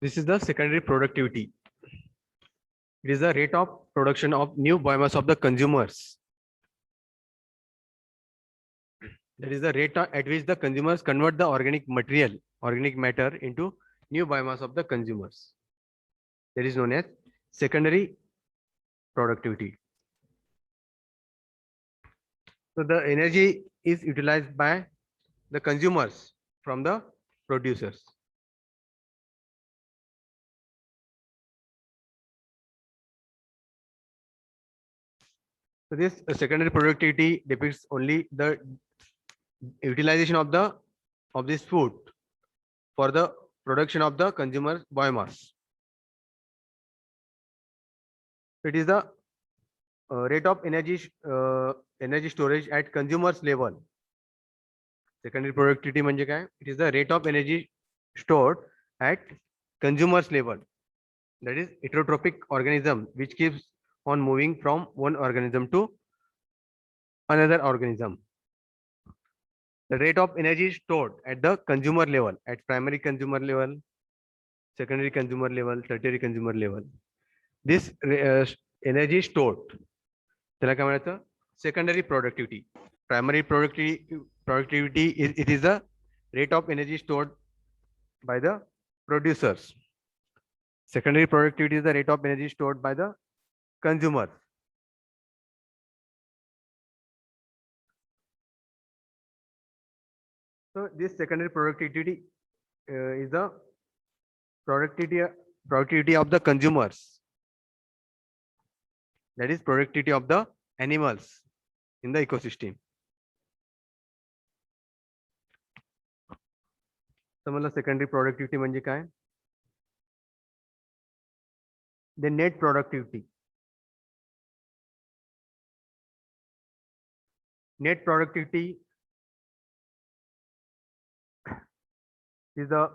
This is the secondary productivity. It is the rate of production of new biomass of the consumers. That is the rate at which the consumers convert the organic matter into new biomass of the consumers. That is known as secondary productivity. So the energy is utilized by the consumers from the producers. So this secondary productivity depicts only the utilization of this food for the production of the consumer biomass. It is the rate of energy storage at consumers level. Secondary productivity म्हणजे काय? It is the rate of energy stored at consumers level. That is heterotrophic organism which keeps on moving from one organism to another organism. The rate of energy stored at the consumer level, at primary consumer level, secondary consumer level, tertiary consumer level. This energy stored, त्याला काय म्हणायचं? Secondary productivity. Primary productivity it is the rate of energy stored by the producers. Secondary productivity is the rate of energy stored by the consumer. So this secondary productivity is the productivity of the consumers. That is productivity of the animals in the ecosystem. समजलं secondary productivity म्हणजे काय? The net productivity. Net productivity is the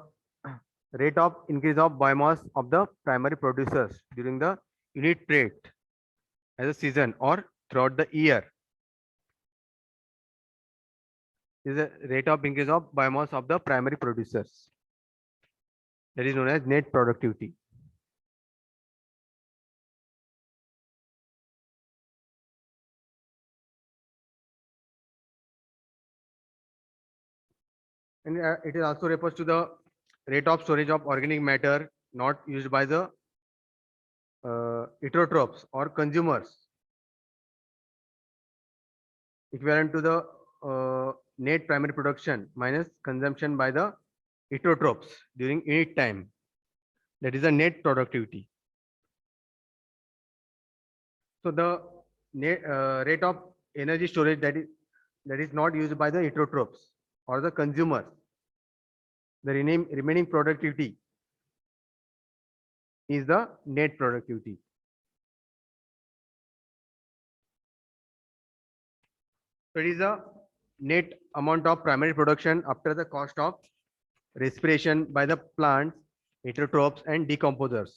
rate of increase of biomass of the primary producers during the unit rate as a season or throughout the year. Is the rate of increase of biomass of the primary producers. That is known as net productivity. And it is also refers to the rate of storage of organic matter not used by the heterotrophs or consumers, equivalent to the net primary production minus consumption by the heterotrophs during unit time. That is the net productivity. So the net, rate of energy storage that is not used by the heterotrophs or the consumers. The remaining productivity is the net productivity. So it is the net amount of primary production after the cost of respiration by the plants, heterotrophs, and decomposers.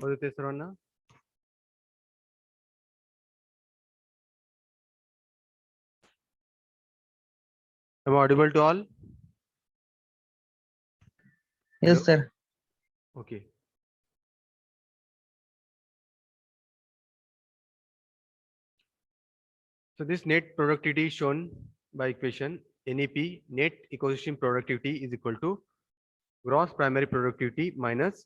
आवाज येतोय सर्वांना? Am I audible to all? Hello? Yes, sir. Okay. So this net productivity is shown by equation NEP, net ecosystem productivity is equal to gross primary productivity minus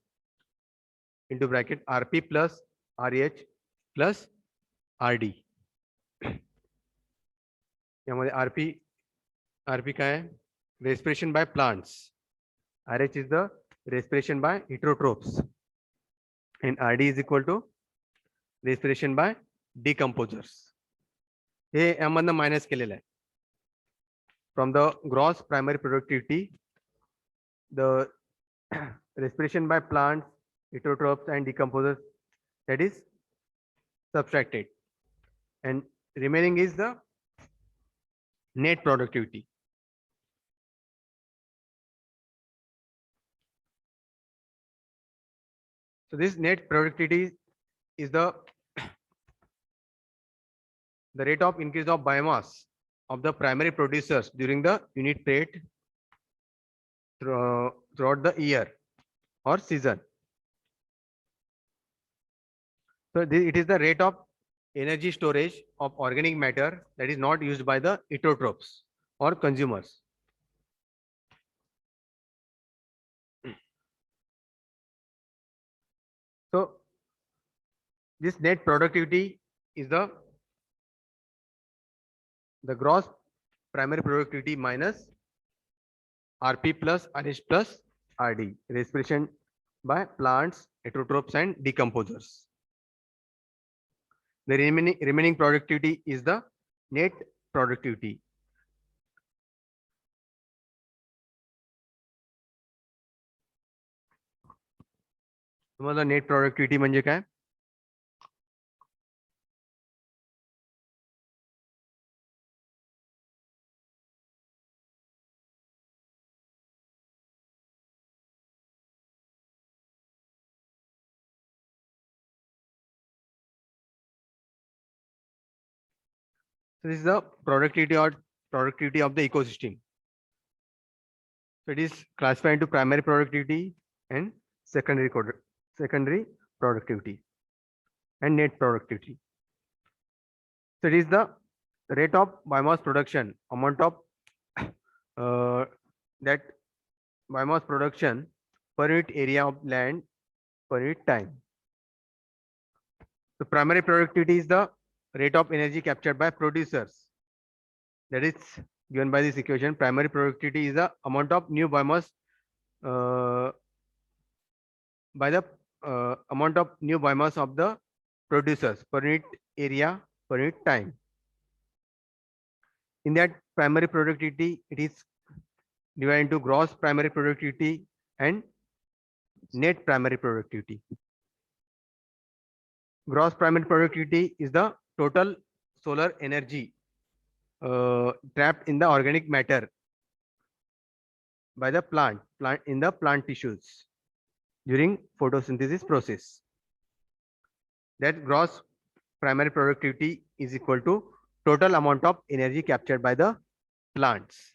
into bracket RP plus RH plus RD. यामध्ये RP काय आहे? Respiration by plants. RH is the respiration by heterotrophs. And RD is equal to respiration by decomposers. हे यामधनं minus केलेलं आहे. From the gross primary productivity, the respiration by plants, heterotrophs and decomposers, that is subtracted, and remaining is the net productivity. So this net productivity is the rate of increase of biomass of the primary producers during the unit period throughout the year or season. So it is the rate of energy storage of organic matter that is not used by the heterotrophs or consumers. So this net productivity is the gross primary productivity minus RP plus RH plus RD, respiration by plants, heterotrophs and decomposers. The remaining productivity is the net productivity. तुम्हाला net productivity म्हणजे काय? So this is the productivity of the ecosystem. So it is classified into primary productivity and secondary productivity and net productivity. So it is the rate of biomass production, amount of that biomass production per unit area of land per unit time. The primary productivity is the rate of energy captured by producers. That is given by this equation. Primary productivity is the amount of new biomass by the amount of new biomass of the producers per unit area per unit time. In that primary productivity, it is divided into gross primary productivity and net primary productivity. Gross primary productivity is the total solar energy trapped in the organic matter by the plant in the plant tissues during photosynthesis process. That gross primary productivity is equal to total amount of energy captured by the plants.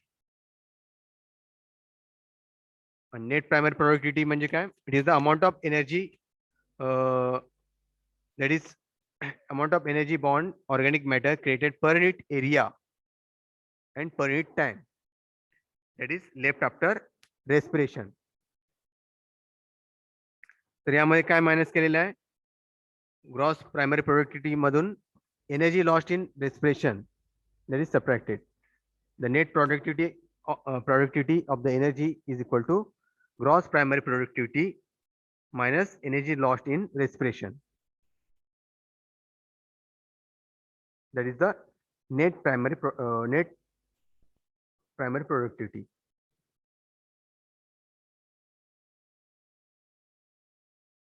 And net primary productivity म्हणजे काय? It is the amount of energy that is amount of energy bond organic matter created per unit area and per unit time, that is left after respiration. तर यामध्ये काय minus केलेलं आहे? Gross primary productivity मधून energy lost in respiration, that is subtracted. The net productivity of the energy is equal to gross primary productivity minus energy lost in respiration. That is the net primary productivity.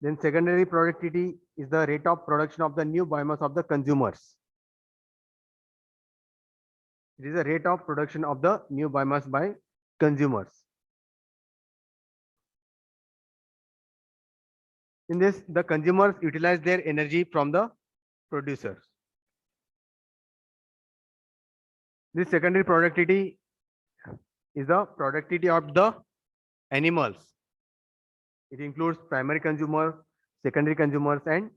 Then secondary productivity is the rate of production of the new biomass of the consumers. It is the rate of production of the new biomass by consumers. In this, the consumers utilize their energy from the producers. This secondary productivity is the productivity of the animals. It includes primary consumers, secondary consumers, and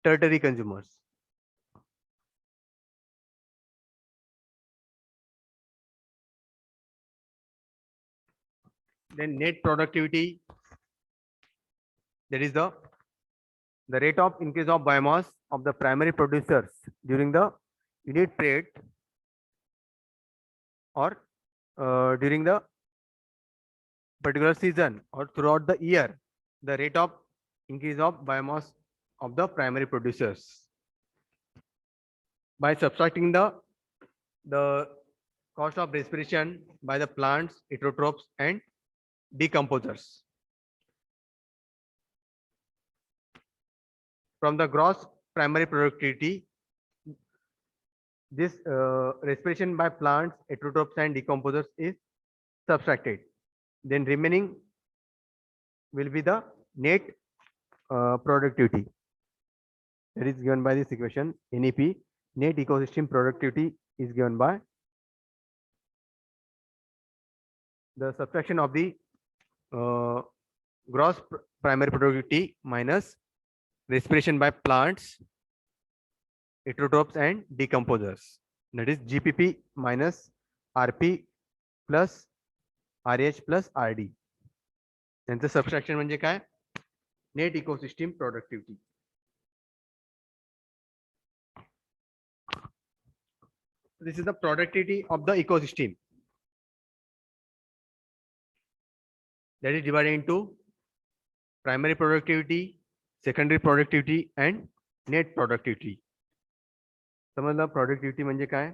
tertiary consumers. Then net productivity, that is the rate of increase of biomass of the primary producers during the unit period or during the particular season or throughout the year, the rate of increase of biomass of the primary producers. By subtracting the cost of respiration by the plants, heterotrophs, and decomposers. From the gross primary productivity, this respiration by plants, heterotrophs, and decomposers is subtracted. Then remaining will be the net productivity. That is given by this equation. NEP, net ecosystem productivity, is given by the subtraction of the gross primary productivity minus respiration by plants, heterotrophs, and decomposers. That is GPP minus RP plus RH plus RD. त्यांचं subtraction म्हणजे काय? Net ecosystem productivity. This is the productivity of the ecosystem. That is divided into primary productivity, secondary productivity, and net productivity. समजलं productivity म्हणजे काय?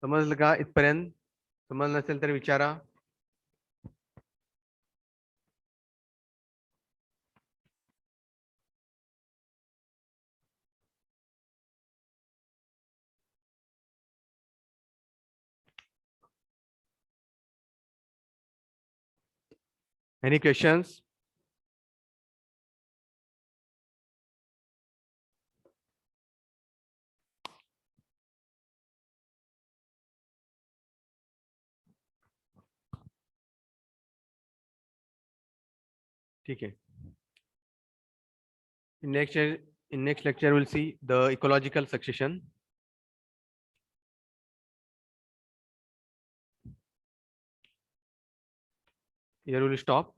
समजलं का इथपर्यंत? समजलं नसेल तर विचारा. Any questions? ठीक है. In next lecture we'll see the ecological succession. Here we will stop.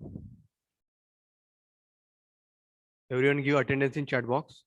Everyone give attendance in chat box.